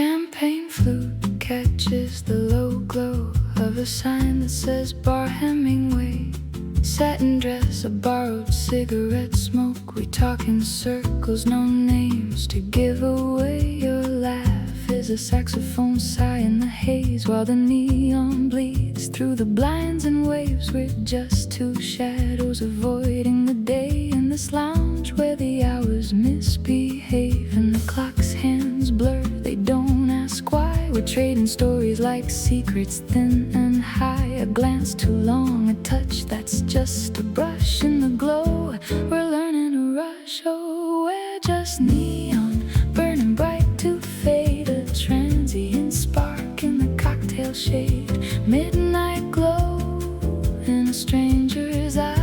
champagne flute catches the low glow of a sign that says Bar Hemingway. Satin dress, a borrowed cigarette smoke. We talk in circles, no names to give away. Your laugh is a saxophone sigh in the haze, while the neon bleeds through the blinds and waves. We're just two shadows avoiding the day in this lounge where the hours misbehave and the clock's hands blur. They don't ask why. We're trading stories like secrets, thin and high. A glance too long, a touch that's just a brush in the glow. We're learning to rush, oh, we're just neon, burning bright to fade. A transient spark in the cocktail shade. Midnight glow in a stranger's eyes.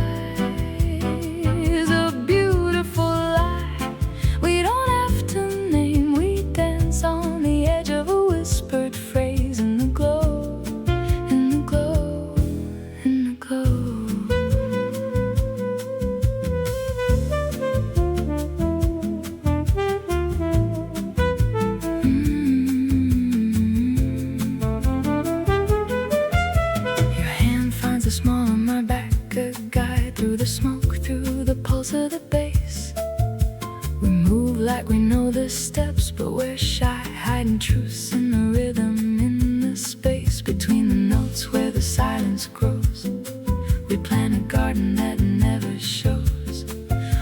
A beautiful lie we don't have to name. We dance on the edge of a whispered phrase in the glow, in the glow, in the glow. Small on my back, a guide through the smoke, through the pulse of the bass. We move like we know the steps, but we're shy, hiding truths in the rhythm, in the space between the notes where the silence grows. We plant a garden that never shows,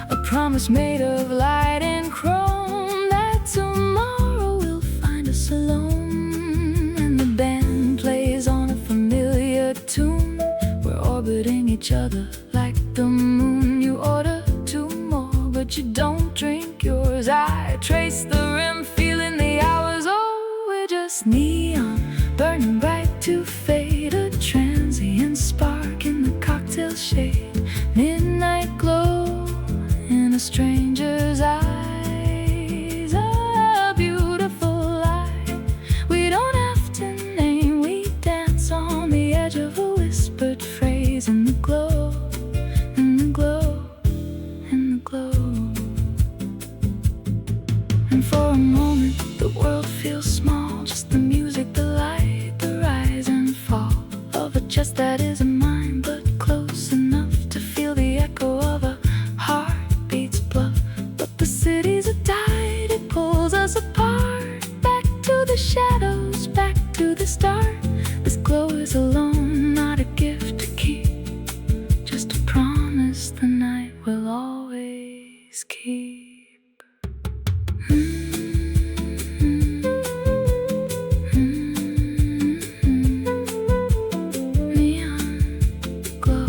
a promise made of light and chrome, that tomorrow will find us alone. And the band plays on a familiar tune, orbiting each other like the moon. You order two more, but you don't drink yours. I trace the rim, feeling the hours. Oh, we're just neon, burning bright to fade. A transient spark in the cocktail shade. Midnight glow in a stranger's eyes. A beautiful lie we don't have to name. We dance on the edge of a whispered phrase in the glow, in the glow, in the glow. And for a moment the world feels small, just the music, the light, the rise and fall of a chest that isn't mine, but close enough to feel the echo of a heartbeat's bluff. But the city's a tide, it pulls us apart, back to the shadows, back to the start. This glow is alone, not a gift to keep, just a promise the night will always keep. Neon glow,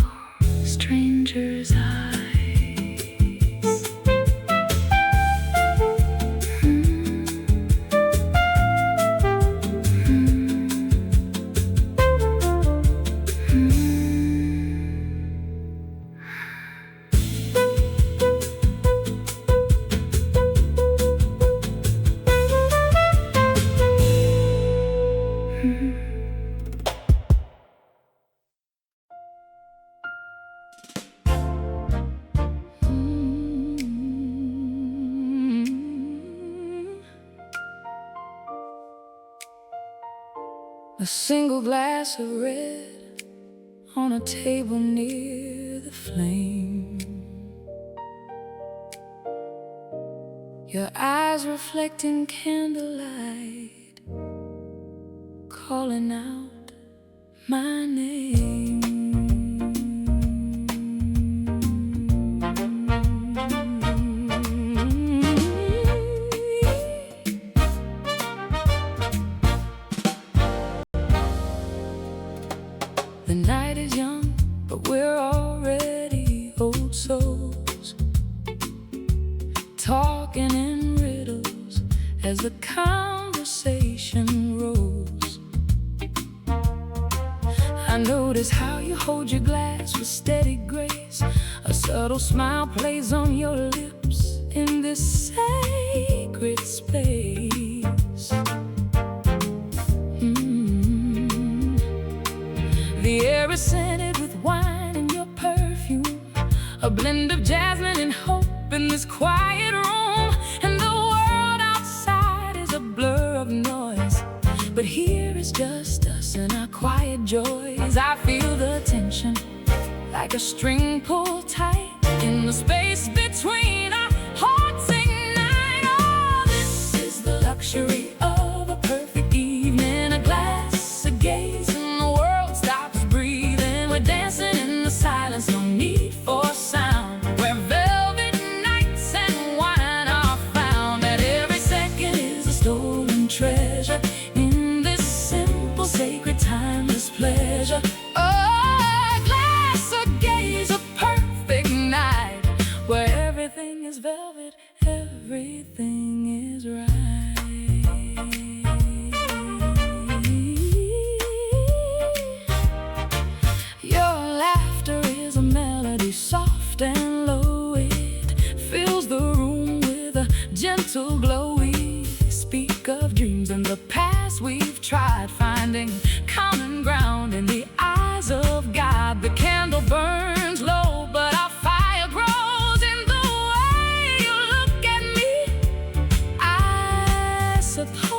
stranger's eyes. A single glass of red on a table near the flame. Your eyes reflecting candlelight, calling out my name. The night is young, but we're already old souls, talking in riddles as the conversation rolls. I notice how you hold your glass with steady grace. A subtle smile plays on your lips in this sacred space. The air is scented with wine and your perfume, a blend of jasmine and hope in this quiet room. And the world outside is a blur of noise, but here it's just us and our quiet joys. I feel the tension like a string pulled tight in the space between our hearts ignite. Oh, this is the luxury of a perfect evening, a glass, a gaze, and the world stops breathing. We're dancing in the silence, no need for sound, where velvet nights and wine are found. That every second is a stolen treasure in this simple, sacred, timeless pleasure. Oh, glass, a gaze, a perfect night, where everything is velvet, everything is right. Your laughter is a melody, soft and low. It fills the room with a gentle glow. We speak of dreams and the past we've tried, finding common ground in the eyes of God. The candle burns low, but our fire grows in the way you look at me, I suppose.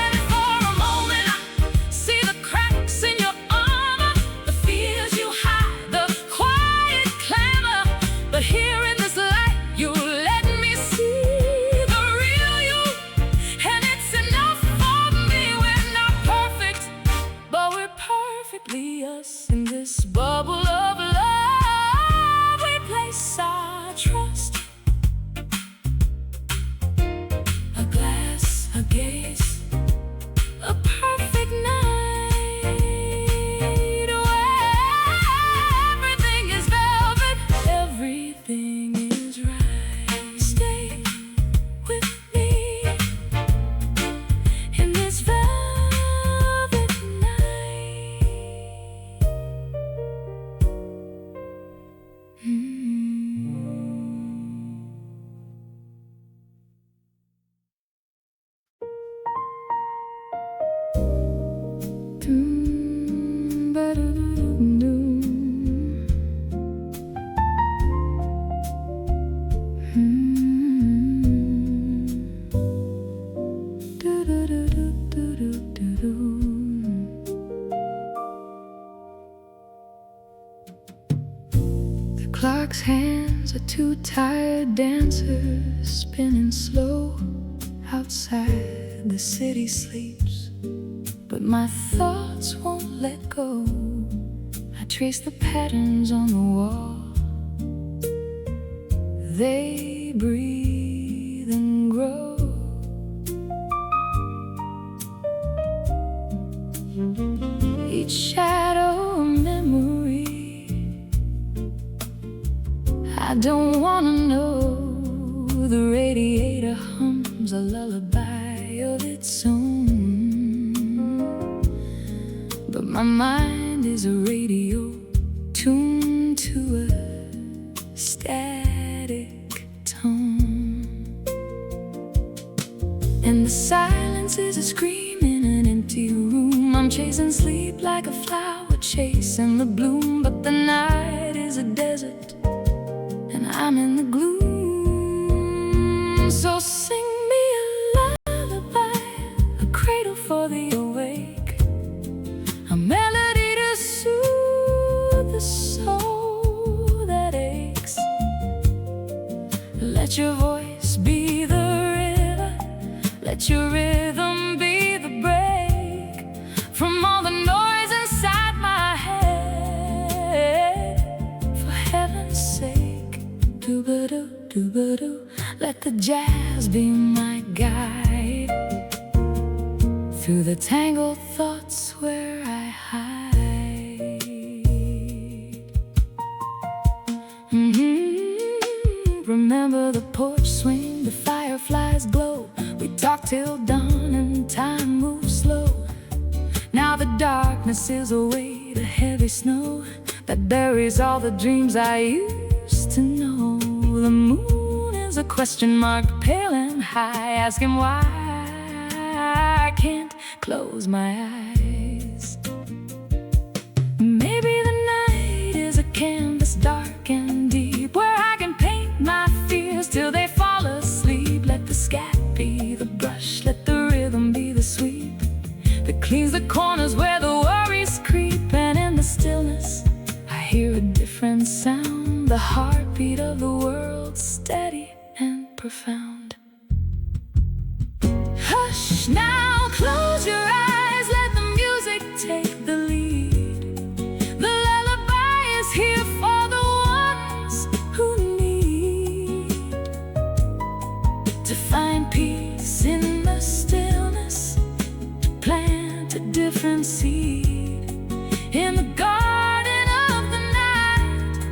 And for a moment I see the cracks in your armor, the fears you hide, the quiet clamor. But here in this light you let me see the real you, and it's enough for me. We're not perfect, but we're perfectly us. In this bubble of love we place our trust. A glass, a gaze, a perfect night, where everything is velvet, everything is right. Stay with me in this velvet night. The clock's hands are two tired dancers spinning slow. Outside the city sleeps, but my thoughts won't let go. I trace the patterns on the wall. They breathe and grow. Each shadow a memory. I don't wanna know. The radiator hums a lullaby of its own, but my mind is a radio tuned to a static tone. And the silence is a scream in an empty room. I'm chasing sleep like a flower chasing the bloom, but the night is a desert and I'm in the gloom. So sing me a lullaby, a cradle for the awake, a melody to soothe the soul that aches. Let your voice be the river, let your rhythm be the break from all the noise inside my head. For heaven's sake, doo-ba-doo, doo-ba-doo, let the jazz be my guide through the tangled thoughts where I hide. Remember the porch swing, the fireflies glow. We talk till dawn and time moves slow. Now the darkness is a weight, a heavy snow that buries all the dreams I used to know. The moon is a question mark, pale and high, asking why I can't close my eyes. Maybe the night is a canvas dark and deep, where I can paint my fears till they world steady and profound. Hush now, close your eyes, let the music take the lead. The lullaby is here for the ones who need to find peace in the stillness, to plant a different seed in the garden of the night,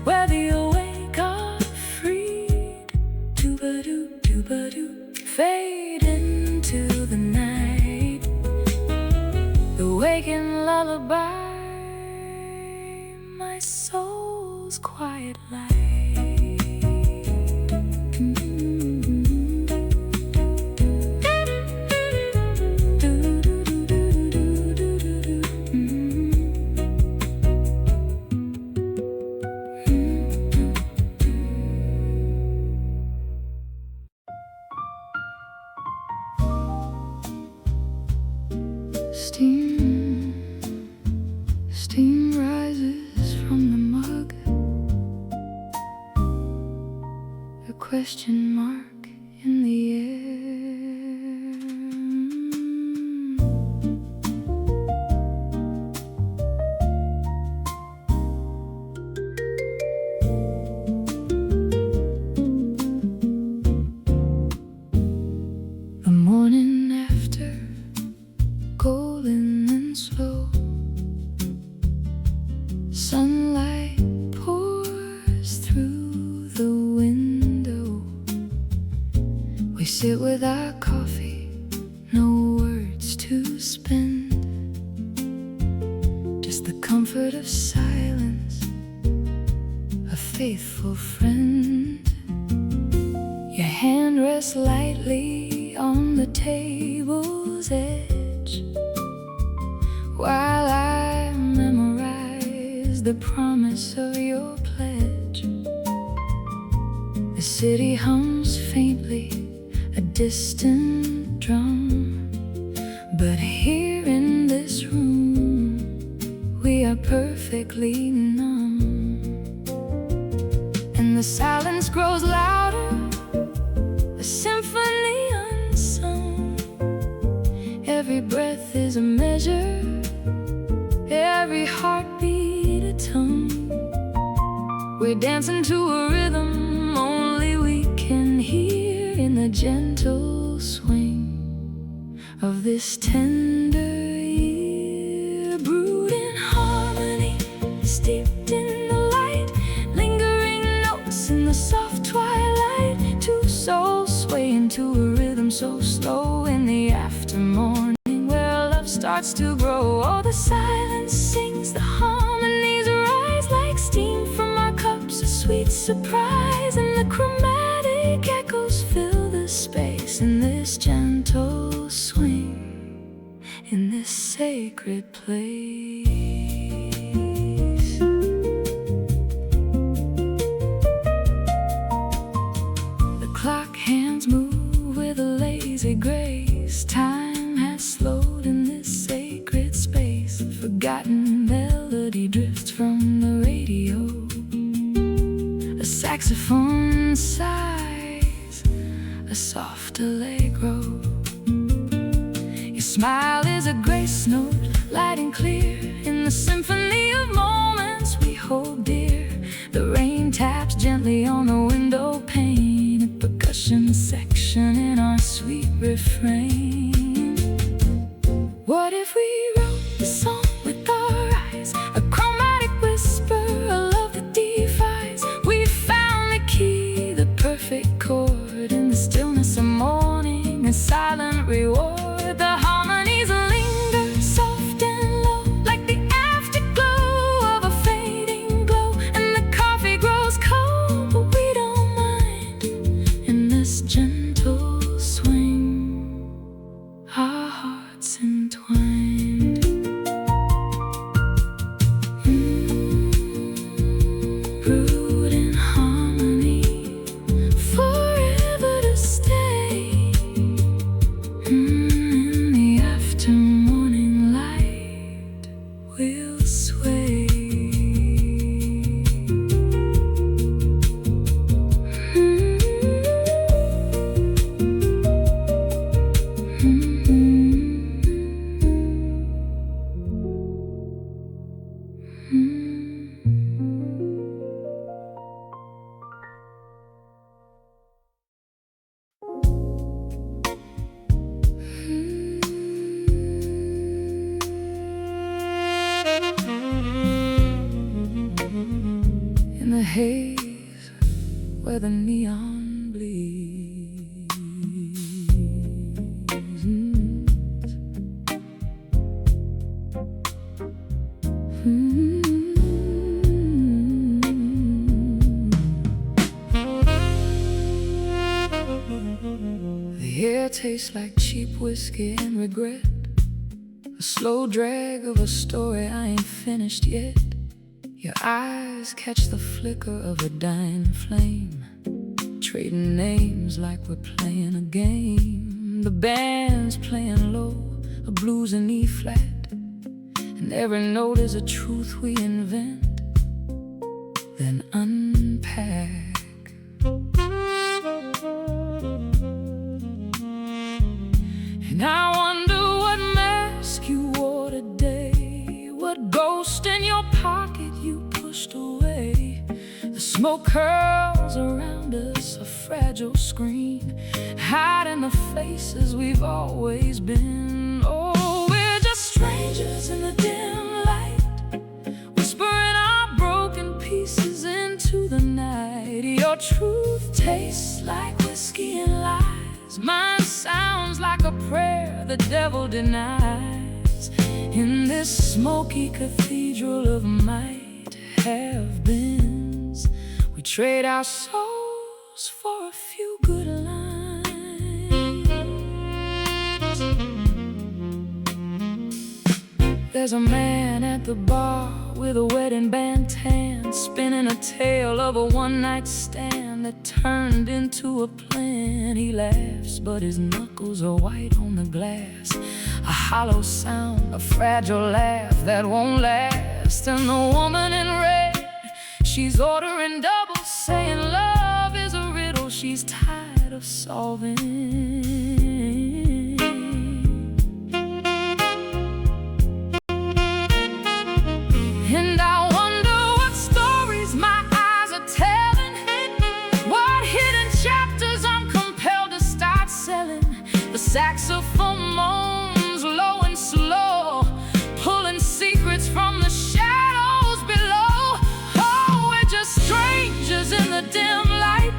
where the awake are freed. Doo-ba-doo, doo-ba-doo, fade into the night, the waking lullaby, my soul's quiet light. Steam rises from the mug, a question mark in the air. The morning after, golden and slow, sunlight pours through the window. We sit with our coffee, no words to spend, just the comfort of silence, a faithful friend. Your hand rests lightly on the table's edge, while I memorize the promise of your pledge. The city hums faintly, a distant drum, but here in this room we are perfectly numb. And the silence grows louder, a symphony unsung. Every breath is a measure, every heartbeat a tongue. We're dancing to a rhythm only we can hear, in the gentle swing of this tender year. Brewed in harmony, steeped in the light, lingering notes in the soft twilight. Two souls sway into a rhythm so slow in the aftermorning, where love starts to grow. Oh, the silence sings, the harmonies rise like steam from our cups, a sweet surprise. And the chromatic echoes fill the space in this gentle swing, in this sacred place. The clock hands move with a lazy grace. Time has slowed in this sacred space. A forgotten melody drifts from the radio. A saxophone sighs, a soft allegro. Your smile is a grace note, light and clear, in the symphony of moments we hold dear. The rain taps gently on the window pane, a percussion section in our sweet refrain. What if we wrote the song with our eyes, a chromatic whisper, a love that defies? We found the key, the perfect chord, in the stillness of morning, a silent reward. The harmonies linger soft and low, like the afterglow of a fading glow. And the coffee grows cold, but we don't where the neon bleeds. The air tastes like cheap whiskey and regret, a slow drag of a story I ain't finished yet. Your eyes catch the flicker of a dying flame, trading names like we're playing a game. The band's playing low, a blues in E-flat, and every note is a truth we invent, then unpack. And I wonder what mask you wore today, what ghost in your pocket you pushed away. The smoke curls around us, a fragile screen, hiding the faces we've always been. Oh, we're just strangers in the dim light, whispering our broken pieces into the night. Your truth tastes like whiskey and lies, mine sounds like a prayer the devil denies. In this smoky cathedral of might have beens, we trade our souls for a few good lines. There's a man at the bar with a wedding band tan, spinning a tale of a one-night stand that turned into a plan. He laughs, but his knuckles are white on the glass, a hollow sound, a fragile laugh that won't last. And the woman in red, she's ordering double, saying love is a riddle she's tired of solving. And I wonder what stories my eyes are telling, what hidden chapters I'm compelled to start selling. The saxophone moans low and slow, pulling secrets from the shadows below. Oh, we're just strangers in the dim light,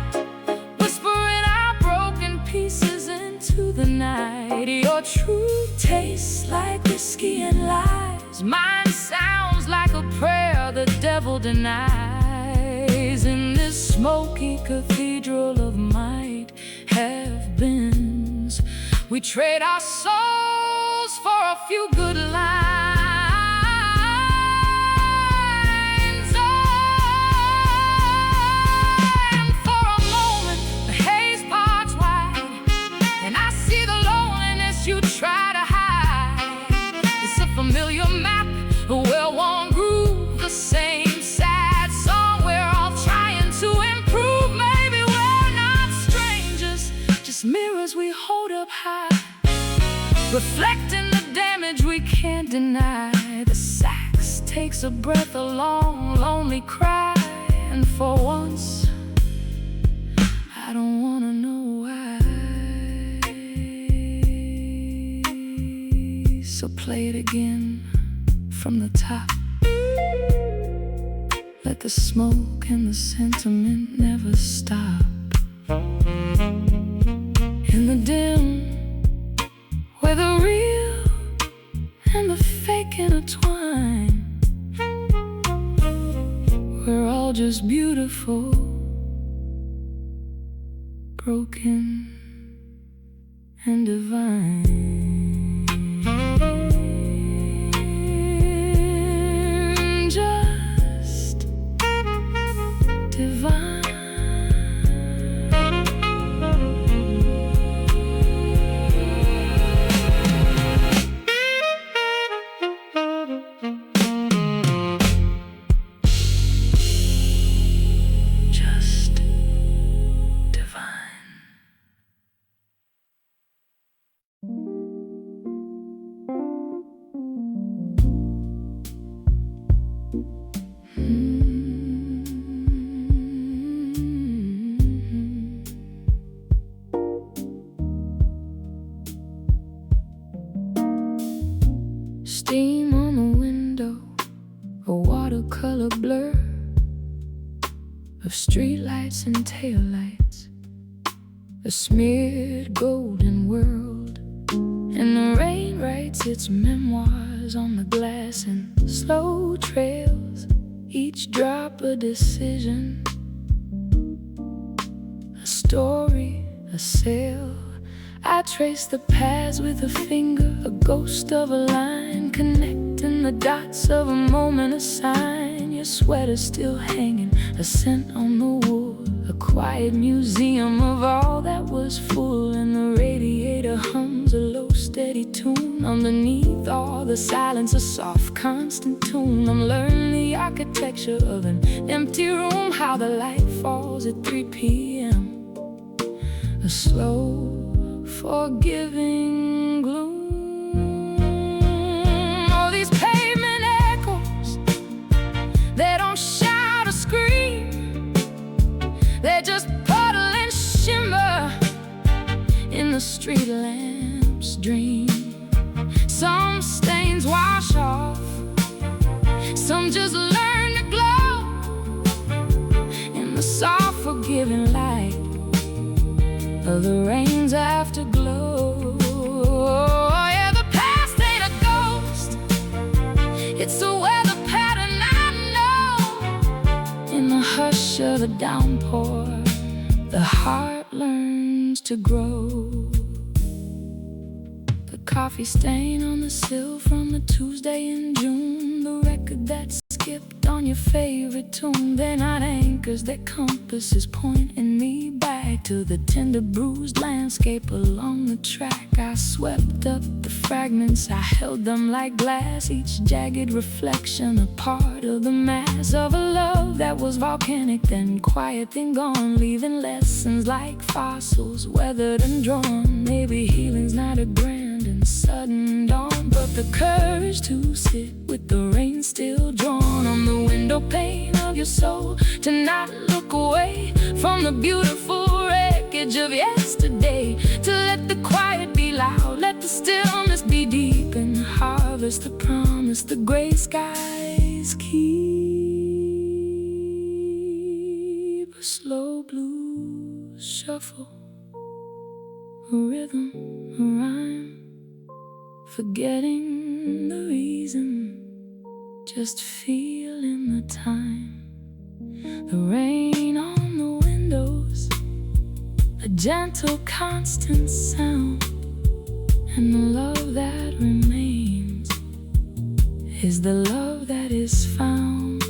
whispering our broken pieces into the night. Your truth tastes like whiskey and lies, mine sounds like a prayer the devil denies. In this smoky cathedral of might have beens, we trade our souls for a few good lines. And for a moment the haze parts wide, and I see the loneliness you try to hide. It's a familiar map, a well-worn groove, the same sad song we're all trying to improve. Maybe we're not strangers, just mirrors we hold up high, reflecting the damage we can't deny. The sax takes a breath, a long, lonely cry, and for once, I don't wanna know why. So play it again from the top. Let the smoke and the sentiment never stop. In the dim, where the real and the fake intertwine, we're all just beautiful, broken and divine. Just divine. Steam on the window, a watercolor blur, a of streetlights and taillights, a smeared golden world, and the rain writes its memoirs on the glass in slow trails, each drop a decision, a story, a sail. I trace the paths with a finger, a ghost of a line, connecting the dots of a moment, a sign. Your sweater still hanging, a scent on the wood, a quiet museum of all that was full, and the radiator hums a low steady tune. Underneath all the silence, a soft constant tune. I'm learning the architecture of an empty room, how the light falls at 3 p.m. A slow, forgiving gloom. All these pavement echoes, they don't shout or scream, they just puddle and shimmer in the street lamp's dream. Some stains wash off, some just learn to glow in the soft, forgiving light of the rain's afterglow. Yeah, the past ain't a ghost, it's a weather pattern I know. In the hush of the downpour, the heart learns to grow. The coffee stain on the sill from the Tuesday in June, the record that skipped on your favorite tune. They're not anchors, they're compasses pointing me back to the tender bruised landscape along the track. I swept up the fragments, I held them like glass, each jagged reflection a part of the mass of a love that was volcanic, then quiet, then gone, leaving lessons like fossils weathered and drawn. Maybe healing's not a grand and sudden dawn, but the courage to sit with the rain still drawn on the window pane of your soul, to not look away from the beautiful wreckage of yesterday, to let the quiet be loud, let the stillness be deep, and harvest the promise the gray skies keep. A slow blues shuffle, a rhythm, a rhyme, forgetting the reason, just feeling the time. The rain on the windows, a gentle constant sound, and the love that remains is the love that is found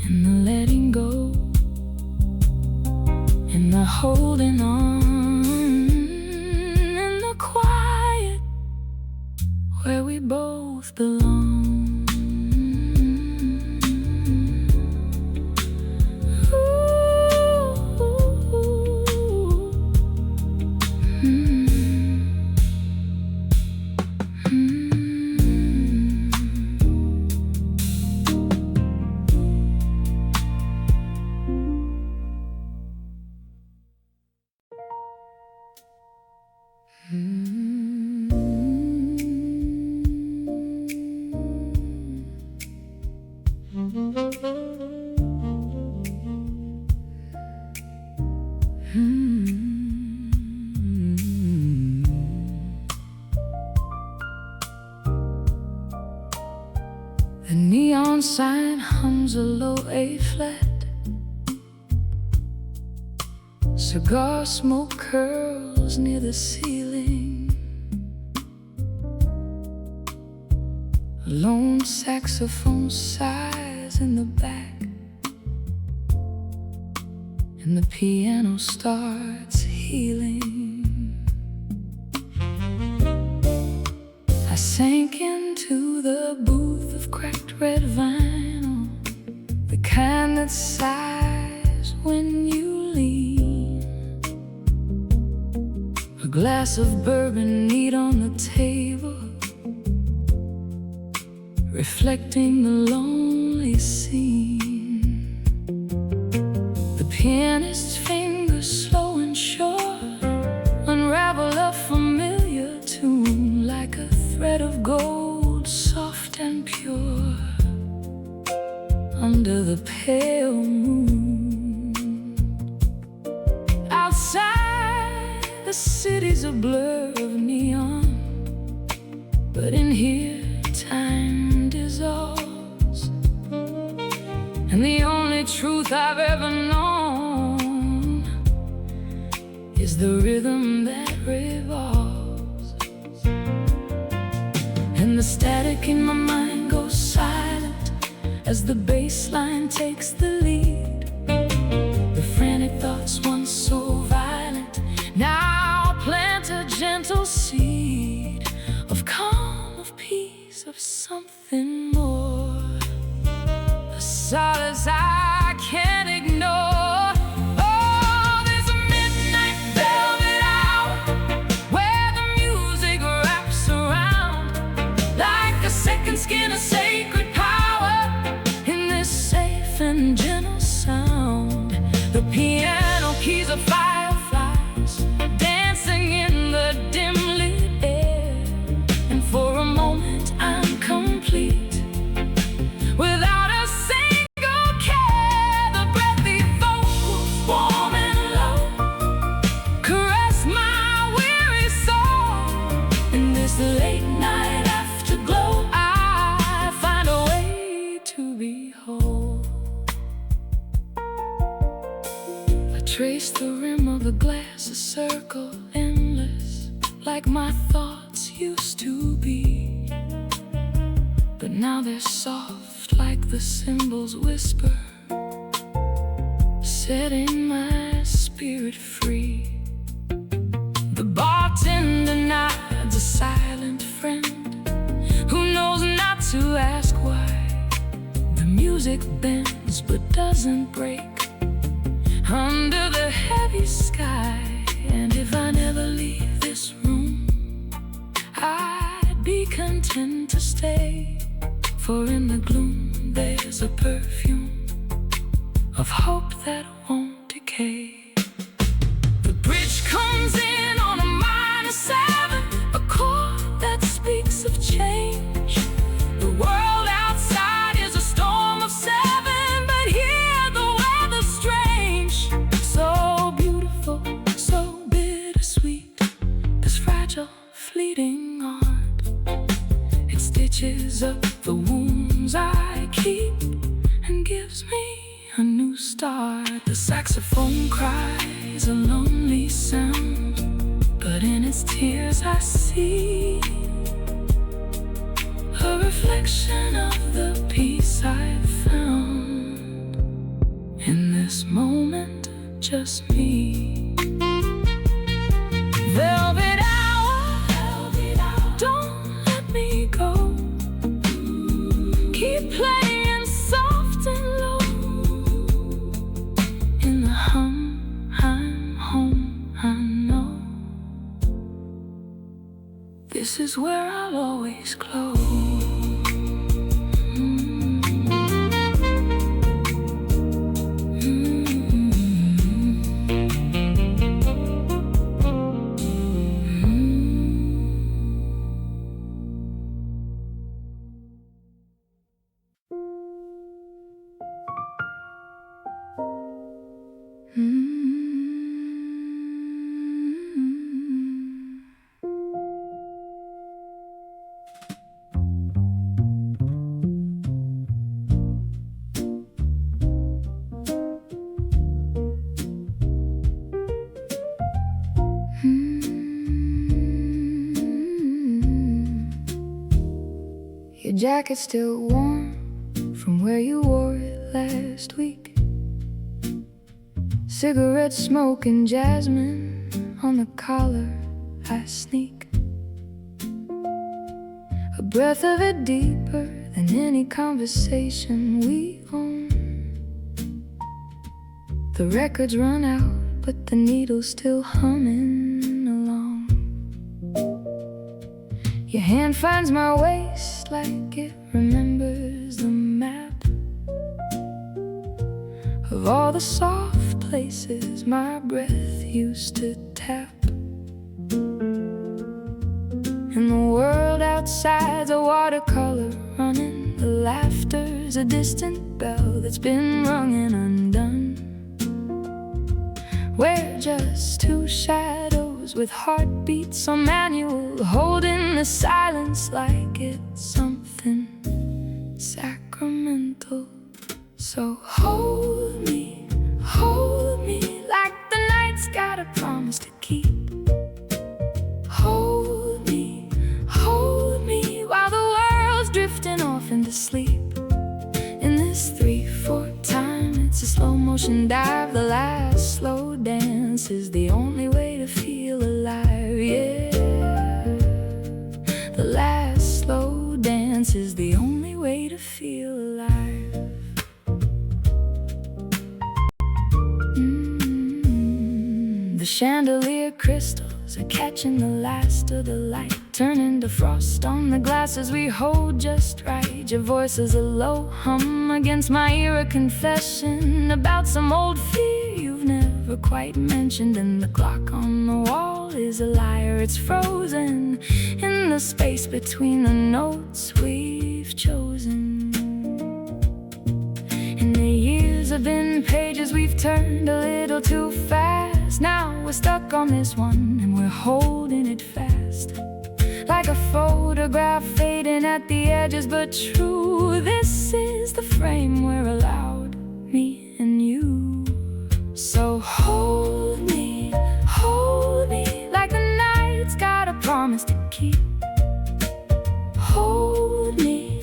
in the letting go, in the holding on, in the quiet where we both belong. The neon sign hums a low A flat, cigar smoke curls near the ceiling, a lone saxophone sighs in the back, and the piano starts healing. I sank into the booth of cracked red vinyl, the kind that sighs when you lean. A glass of bourbon neat on the table, reflecting the lonely scene. The pianist's fingers slow and sure unravel a familiar tune like a thread of gold, soft and pure, under the pale moon. Outside, the city's a blur of neon, but in here, time dissolves. And the only truth I've ever known is the rhythm that revolves. And the static in my mind goes silent as the bass line takes the lead. The frantic thoughts once so violent now plant a gentle seed of calm, of peace, of something more, a solace I can't ignore. Oh, there's a midnight velvet hour where the music wraps around like a second skin, a sacred power in this safe and gentle sound. The piano keys are fireflies dancing in the dim-lit air, and for a moment I'm complete without a single care. The breathy vocals, warm and low, caress my weary soul. In this late night afterglow, I find a way to be whole. I trace the rim of the glass, a circle endless, like my thoughts used to be. But now they're soft like the cymbals whisper, setting my spirit free. The bartender nods, a silent friend who knows not to ask why. The music bends but doesn't break under the heavy sky. And if I never leave this room, I'd be content to stay, for in the gloom there's a perfume of hope that won't decay. The bridge comes in on a minor 7, a chord that speaks of change. The world outside is a storm of 7, but here the weather's strange. So beautiful, so bittersweet, this fragile, fleeting art. It stitches up the wounds I keep and gives me a new start. The saxophone cries a lonely sound, but in its tears I see a reflection of the peace I've found. In this moment, just me. Velvet hour, don't let me go. Keep playing soft and low. In the hum, I'm home, I know. This is where I'll always glow. Your jacket's still warm from where you wore it last week. Cigarette smoke and jasmine on the collar I sneak. A breath of it deeper than any conversation we own. The records run out, but the needle's still humming along. Your hand finds my waist like it remembers the map of all the soft places my breath used to tap. And the world outside's a watercolor running. The laughter's a distant bell that's been rung and undone. We're just two shadows with heartbeats on manual, holding the silence like it's something sacramental. So hold me like the night's got a promise to keep. Hold me while the world's drifting off into sleep. In this 3/4 time, it's a slow motion dive. The last slow dance is the only way to feel alive, yeah. The last slow dance is the only way to feel alive. The chandelier crystals are catching the last of the light, turning to frost on the glasses we hold just right. Your voice is a low hum against my ear, a confession about some old fear you've never quite mentioned. And the clock on the wall is a liar, it's frozen in the space between the notes we've chosen. And the years have been pages we've turned a little too fast. Now we're stuck on this one and we're holding it fast, like a photograph fading at the edges, but true. This is the frame we're allowed, me and you. So hold me like the night's got a promise to keep. Hold me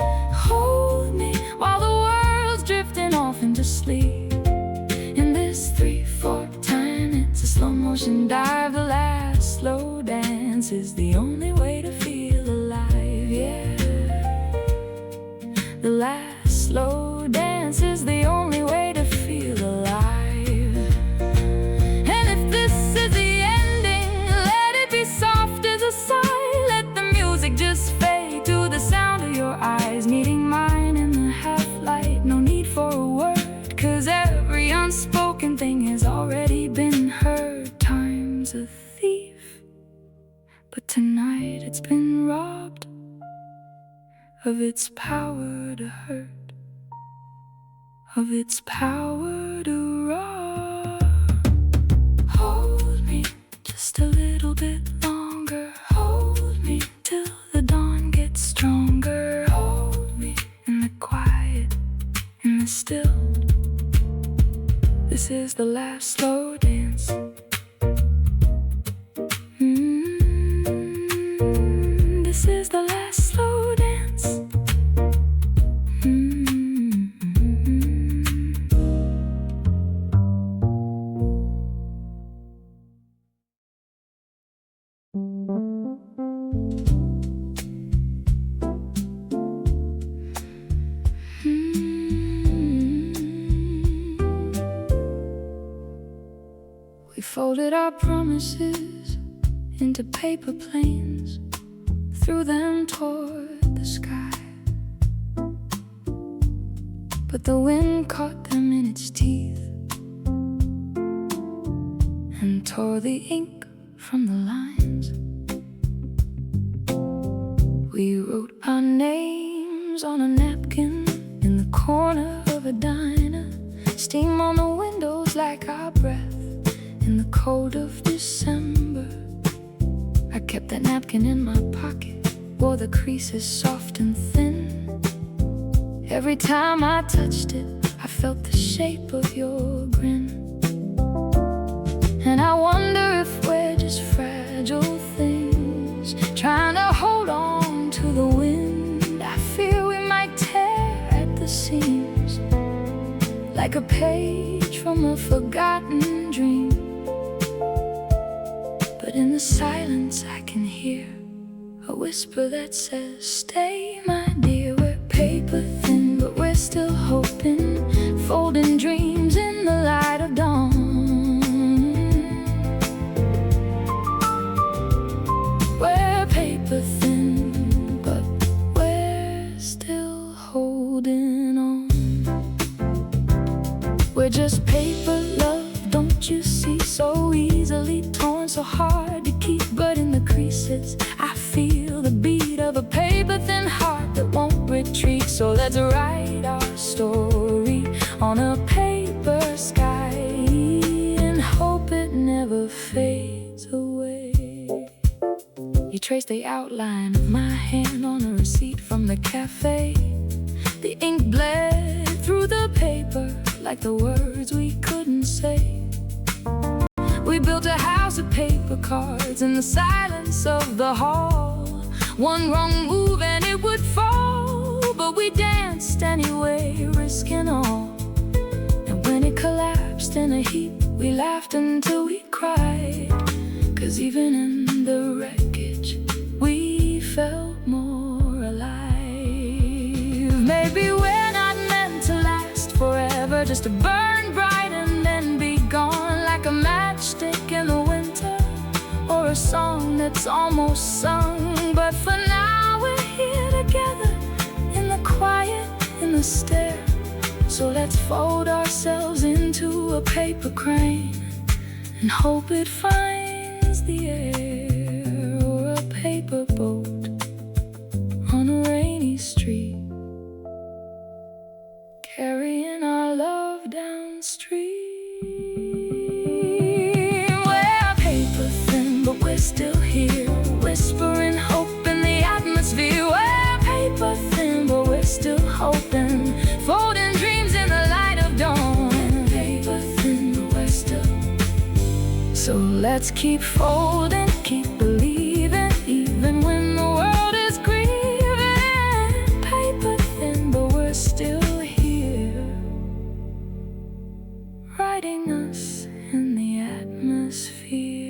while the world's drifting off into sleep. In this 3/4 time, it's a slow motion dive. The last slow dance is the only way to feel alive, yeah. The last slow dance is the only way to feel alive. And if this is the ending, let it be soft as a sigh. Let the music just fade to the sound of your eyes meeting mine in the half-light. No need for a word, 'cause every unspoken thing has already been heard. Time's a thief, but tonight it's been robbed of its power to hurt, of its power to rob. Hold me just a little bit longer. Hold me till the dawn gets stronger. Hold me in the quiet, in the still. This is the last slow dance. This is the last slow dance. We folded our promises into paper planes, threw them toward the sky. But the wind caught them in its teeth and tore the ink from the lines. We wrote our names on a napkin in the corner of a diner, steam on the windows like our breath in the cold of December. I kept that napkin in my pocket, wore the creases soft and thin. Every time I touched it, I felt the shape of your grin. And I wonder if we're just fragile things, trying to hold on to the wind. I fear we might tear at the seams, like a page from a forgotten dream. But in the silence I can hear a whisper that says, stay my dear. We're paper thin, but we're still hoping, folding dreams in the light of dawn. We're paper thin, but we're still holding on. We're just paper, love, don't you see? So easily torn, so hard to keep. But in the creases, I feel the beat of a paper-thin heart that won't retreat. So let's write our story on a paper sky and hope it never fades away. You trace the outline of my hand on a receipt from the cafe. The ink bled through the paper like the words we couldn't say. We built a house of paper cards in the silence of the hall. One wrong move and it would fall, but we danced anyway, risking all. And when it collapsed in a heap, we laughed until we cried. 'Cause even in the wreckage, we felt more alive. Maybe we're not meant to last forever, just to burn bright and then be gone, like a matchstick in the winter, or a song that's almost sung. But for now we're here together, in the quiet, in the stare. So let's fold ourselves into a paper crane and hope it finds the air, or a paper boat on a rainy street, carrying our love downstream. We're paper thin, but we're still here, whispering hope in the atmosphere. We're paper thin, but we're still hoping, folding dreams in the light of dawn. We're paper thin, but we're still. So let's keep folding, keep believing, even when the world is grieving. Paper thin, but we're still here, writing us in the atmosphere.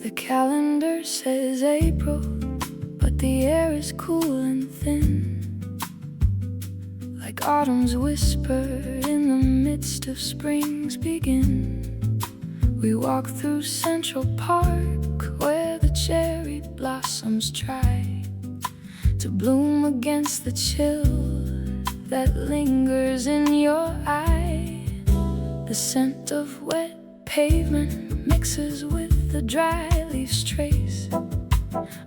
The calendar says April, but the air is cool and thin, like autumn's whisper in the midst of spring's begin. We walk through Central Park, where the cherry blossoms try to bloom against the chill that lingers in your eye. The scent of wet pavement mixes with the dry leaves trace,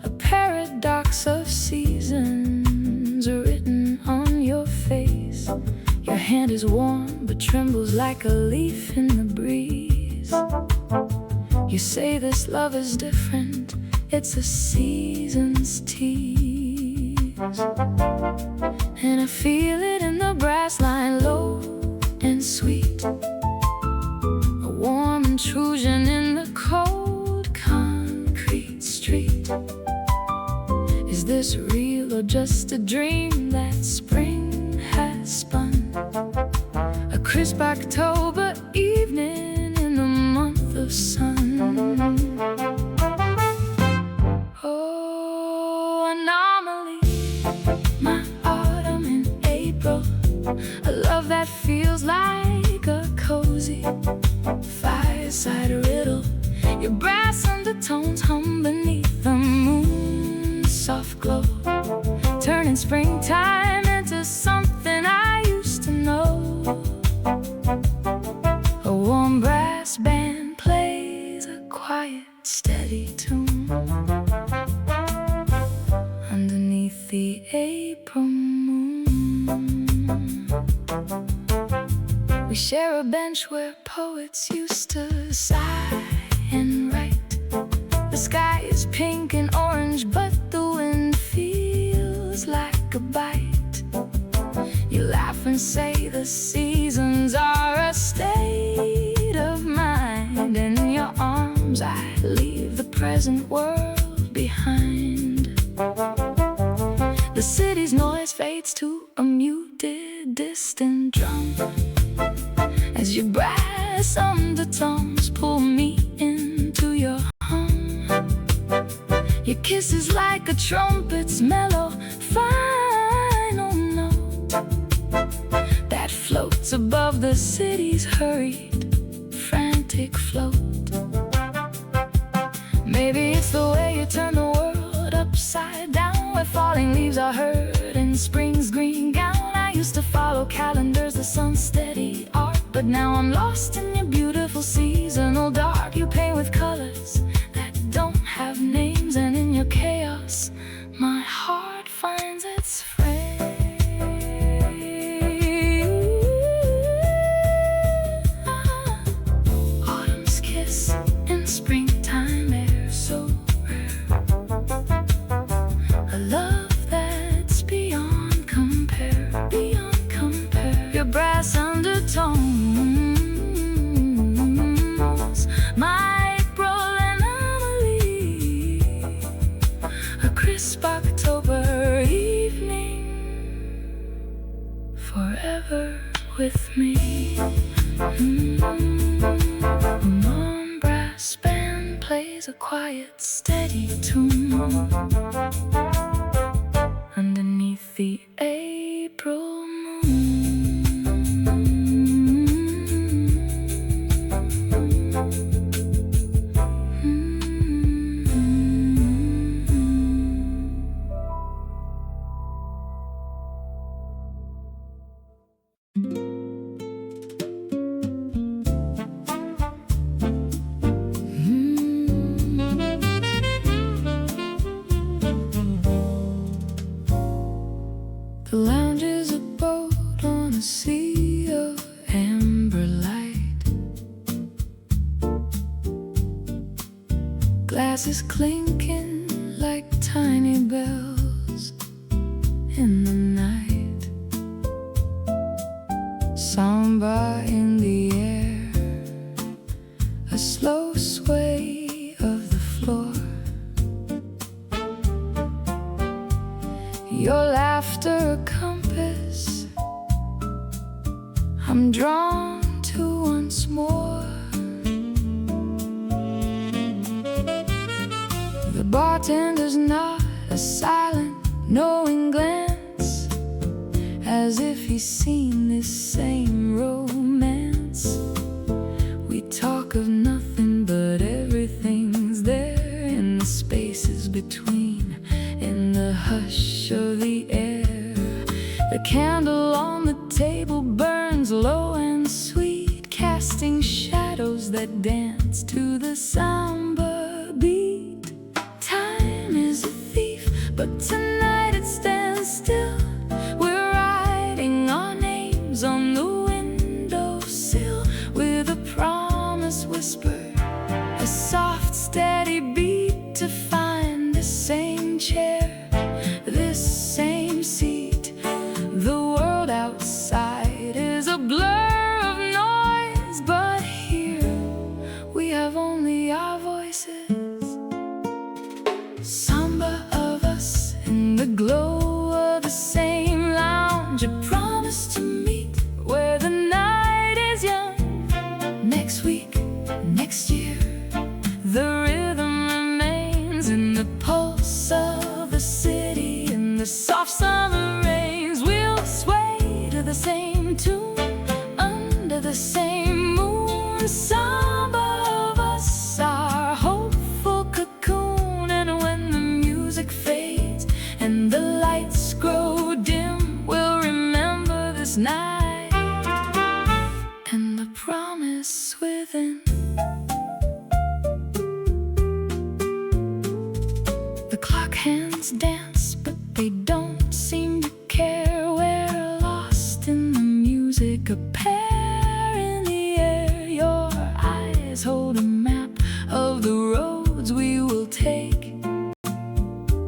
a paradox of seasons written on your face. Your hand is warm but trembles like a leaf in the breeze. You say this love is different, it's a season's tease. And I feel it in the brass line, low and sweet, a warm intrusion in the cold concrete street. Is this real or just a dream that spring has spun? A crisp October evening in the month of sun. Oh, anomaly, my autumn in April, a love that feels like a cozy fireside riddle. Your brass undertones hum beneath the moon's soft glow, turning springtime into something I used to know. A warm brass band plays a quiet, steady tune underneath the April moon. We share a bench where poets used to sigh and write. The sky is pink and orange, but the wind feels like a bite. You laugh and say the seasons are a state of mind. In your arms I leave the present world behind. The city's noise fades to a muted, distant drum, as your brass undertones pull me into your hum. Your kiss is like a trumpet's mellow final note that floats above the city's hurried, frantic romantic float. Maybe it's the way you turn the world upside down, where falling leaves are heard in spring's green gown. I used to follow calendars, the sun's steady art, but now I'm lost in your beautiful seasonal dark. You paint with colors that don't have names, and in your chaos my heart finds its frame. Autumn's kiss in springtime air, so rare. A love that's beyond compare, beyond compare. Your brass undertones, my April and Emily. A crisp October evening, forever with me. A warm brass band plays a quiet, steady tune underneath the April moon. The lounge is a boat on a sea of amber light. Glasses clinking like tiny bells in the night. Samba in the air, a slow sway of the floor. Your laughter a compass I'm drawn to once more. The bartender's not a silent, knowing glance, as if he's seen this same romance. We talk of nothing, but everything's there in the spaces between, in the hush of the air. The candle on the table burns low and sweet, casting shadows that dance to the samba beat. Time is a thief, but tonight it stands still. We're writing our names on the windowsill, with a promise whispered, a soft steady beat, to find the same chair, this same seat. The world outside is a blur of noise, but here we have only our voices. Samba of us in the glow of the same lounge, a promise to meet where the night is young. Next week, next year, the rhythm remains in the pulse of the city. In the soft summer rains, we'll sway to the same tune under the same moon. Samba of us, our hopeful cocoon. And when the music fades and the lights grow dim, we'll remember this night and the promise within. The clock hands dance, but they don't seem to care. We're lost in the music, a pair in the air. Your eyes hold a map of the roads we will take.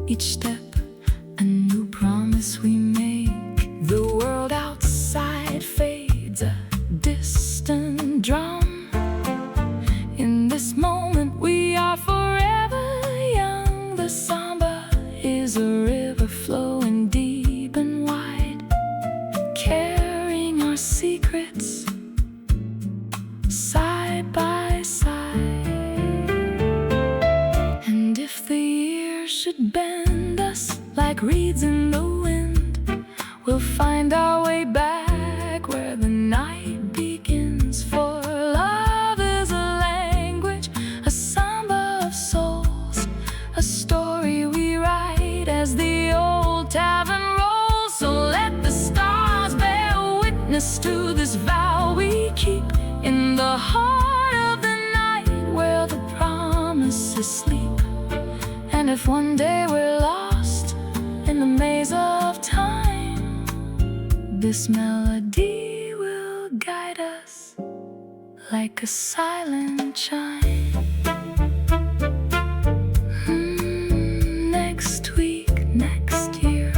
Each step a new promise we make. The world outside fades, a distant drum. In this moment we are forever young. The samba is a river flowing deep and wide, carrying our secrets side by side. And if the years should bend us like reeds in the wind, we'll find our way back where the night begins. For love is a witness to this vow we keep in the heart of the night where the promises sleep. And if one day we're lost in the maze of time, this melody will guide us like a silent chime. Next week, next year,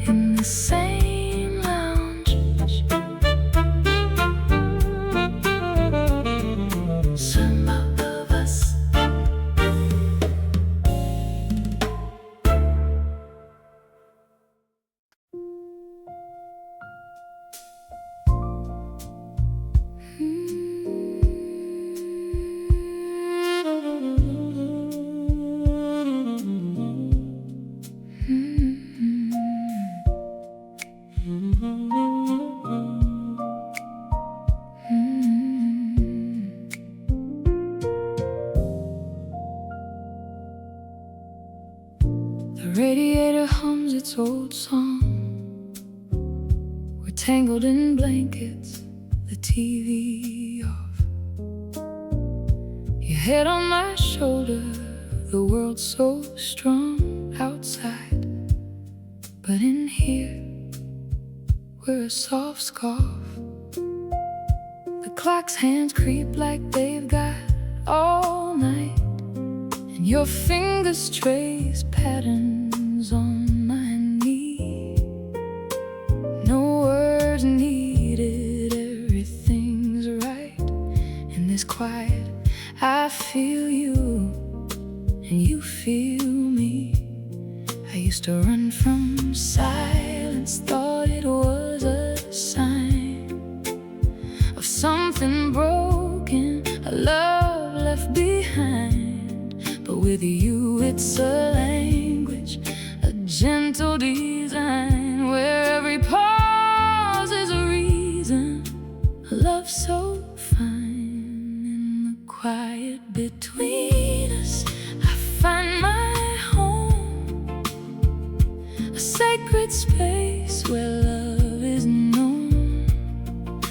in the same lounge, some of us. The radiator hums its old song. We're tangled in blankets, the TV off. Your head on my shoulder, the world's so strong outside, but in here, we're a soft scarf. The clock's hands creep like they've got all night, and your fingers trace patterns on my knee. No words needed, everything's right. In this quiet, I feel you, and you feel me. I used to run from silence, thought it was a sign of something broken, a love left behind. But with you it's a language, a gentle design, where every pause is a reason, a love so fine. In the quiet between us, I find my home, a sacred space where love is known.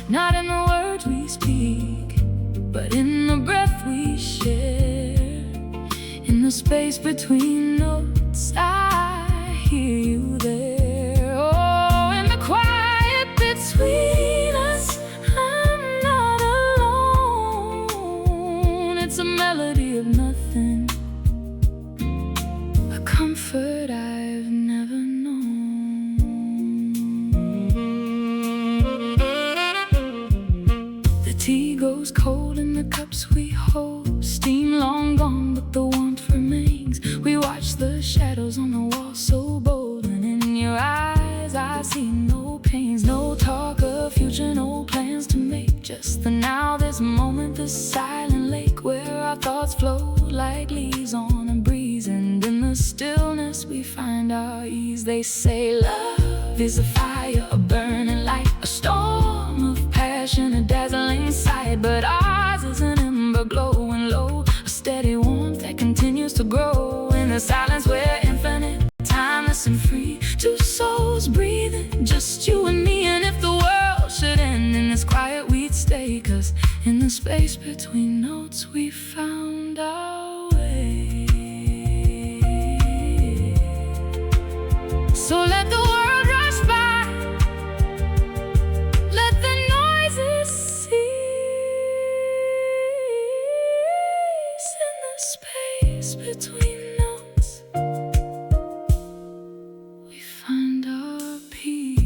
Not in the words we speak, but in the breath we share. In the space between notes, I hear you there. Oh, in the quiet between us, I'm not alone. It's a melody of nothing, a comfort I've never known. The tea goes cold in the cups we hold, steam long gone, but the warmth remains. We watch the shadows on the wall so bold, and in your eyes I see no pains, no talk of future, no plans to make. Just the now, this moment, this silent lake where our thoughts flow like leaves on a breeze. And in the stillness we find our ease. They say love is a fire, a burning light, a storm of passion, a dazzling sight. But ours is an ember glowing low, a steady warmth that continues to grow. In the silence we're infinite, timeless and free, two souls breathing, just you and me. And if the world should end in this quiet, we'd stay, 'cause in the space between notes we found our way. So let the world rush by, let the noises cease. In the space between notes we find our peace.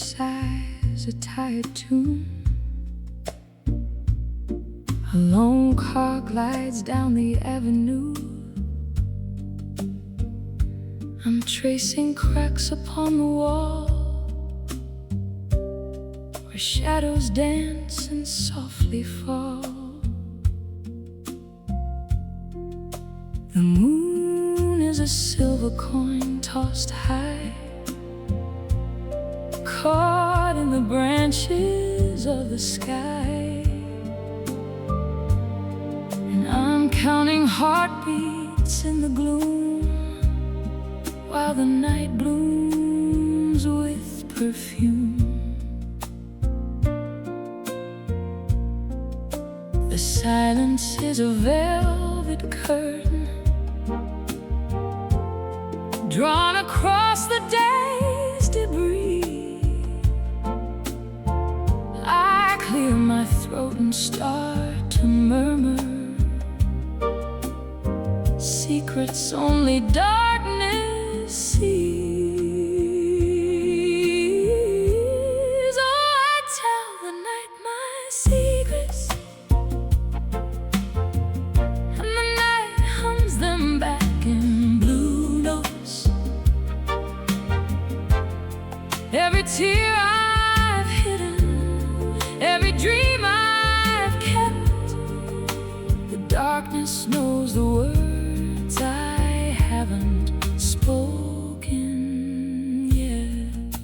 sighs a tired tune. A lone car glides down the avenue. I'm tracing cracks upon the wall where shadows dance and softly fall. The moon is a silver coin tossed high, caught in the branches of the sky. And I'm counting heartbeats in the gloom, while the night blooms with perfume. The silence is a velvet curtain drawn across the day's debris. I clear my throat and start to murmur secrets only darkness sees. Oh, I tell the night my secrets, and the night hums them back in blue notes. Every tear I've hidden, every dream I've kept, the darkness knows the words I haven't spoken yet.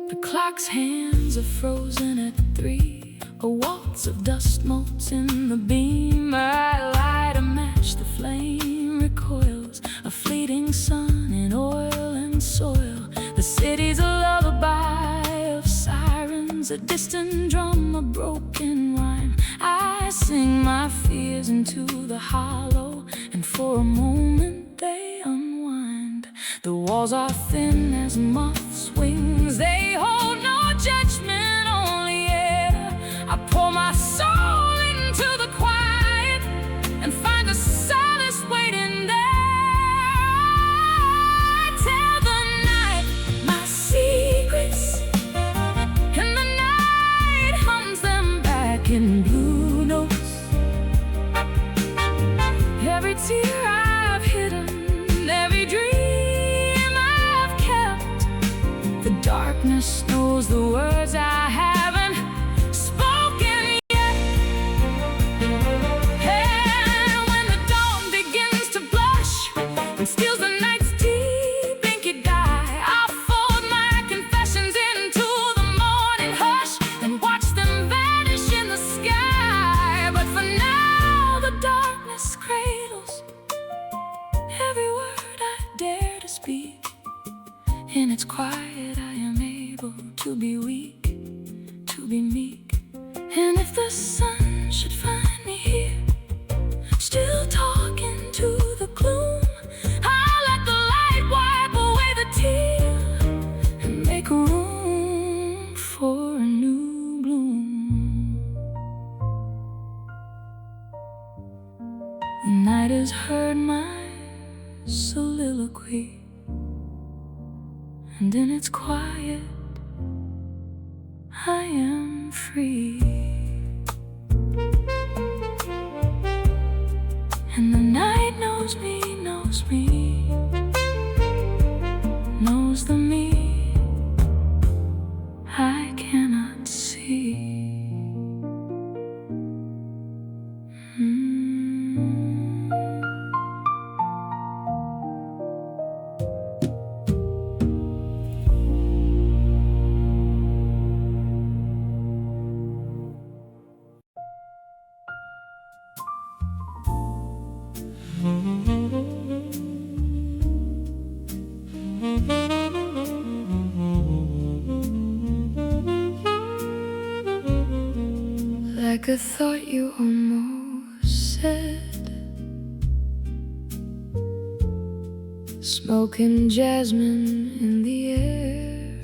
The clock's hands are frozen at 3. A waltz of dust molts in the beam. I light a match, the flame recoils. A fleeting sun in oil and soil. The city's a lullaby of sirens, a distant drum, a broken rhyme. I sing my fears into the hollow, and for a moment they unwind. The walls are thin as moth's wings. They hold no judgment, only air. I pour my soul into the quiet and find a solace waiting there. I tell the night my secrets, and the night hums them back in blue notes. Every tear I've hidden, every dream I've kept, the darkness knows the words I haven't spoken yet. And when the dawn begins to blush and steals the night's deep inky dye, I'll fold my confessions into the morning hush and watch them vanish in the sky. But for now the darkness cradles every word I dare to speak. In its quiet I am able to be weak, to be meek. And if the sun should find me here, still talking to the gloom, I'll let the light wipe away the tear and make room for a new bloom. The night has heard my soliloquy, and in its quiet I am free. And the night knows me, knows me, knows the me I cannot see. Like a thought you almost said, smoking jasmine in the air,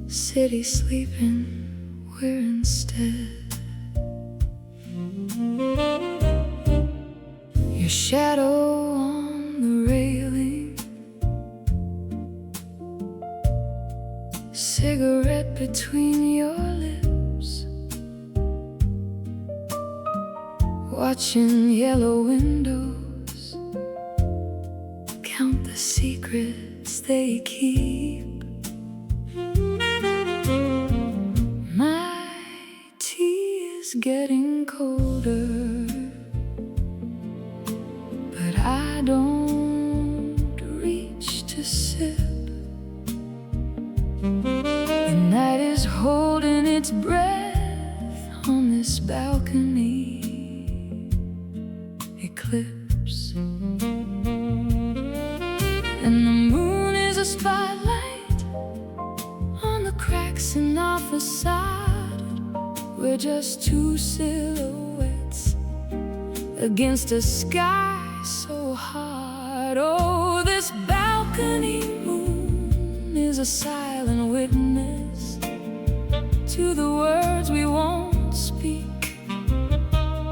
city sleeping, we're instead. Your shadow cigarette between your lips, watching yellow windows count the secrets they keep. My tea is getting colder, but I don't reach to sip. The night is holding its breath on this balcony eclipse, and the moon is a spotlight on the cracks in our facade. We're just two silhouettes against a sky so hard. Oh, this balcony moon is a silent witness to the words we won't speak.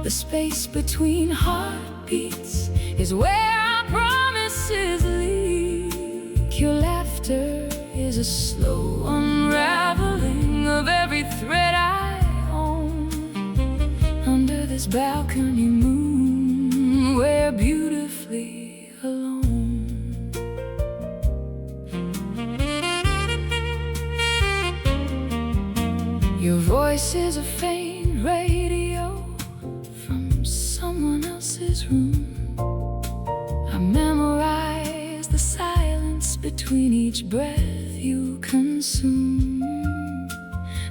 The space between heartbeats is where our promises leak. Your laughter is a slow unraveling of every thread I own. Under this balcony moon, we're beautifully alone. Your voice is a faint radio from someone else's room. I memorize the silence between each breath you consume.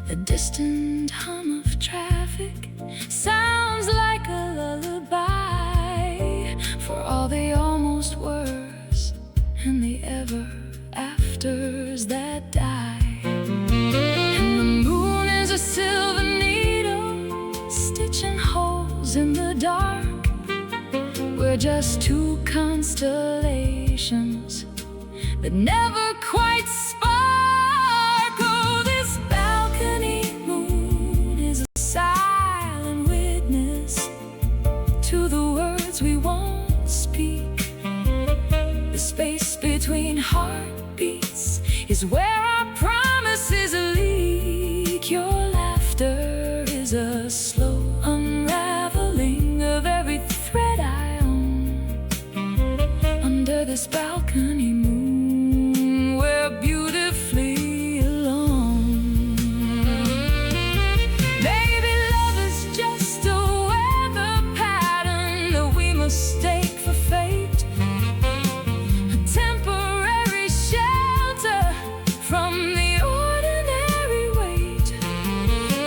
The distant hum of traffic sounds like a lullaby for all the almost words and the ever afters that die. And the moon is a silver needle stitching holes in the dark. We're just two constellations that never quite spark. Oh, this balcony moon is a silent witness to the words we won't speak. The space between heartbeats is where our promises leak. Your laughter is a slow unraveling of every thread I own. Under this balcony moon, we're beautifully alone. Baby, love is just a weather pattern that we mistake for fate, a temporary shelter from the ordinary weight.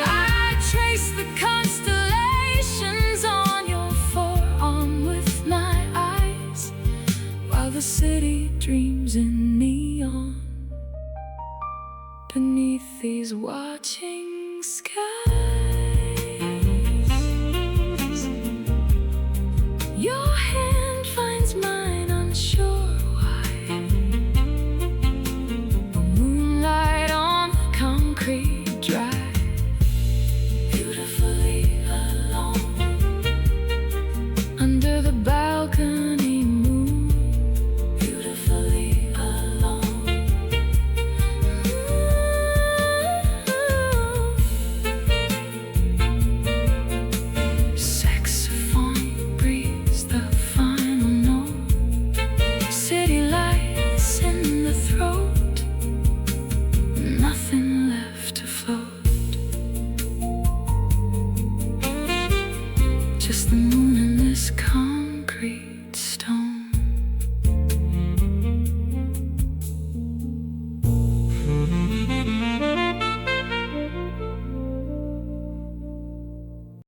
I trace the constellations on your forearm with my eyes, while the city dreams in neon beneath these watching skies. Your hand finds mine, unsure why. A moonlight on the concrete drive, beautifully alone. Under the balcony moon, beautifully alone. Saxophone breathes the final note, city lights in the throat, nothing left to float. Just the moon and this calm.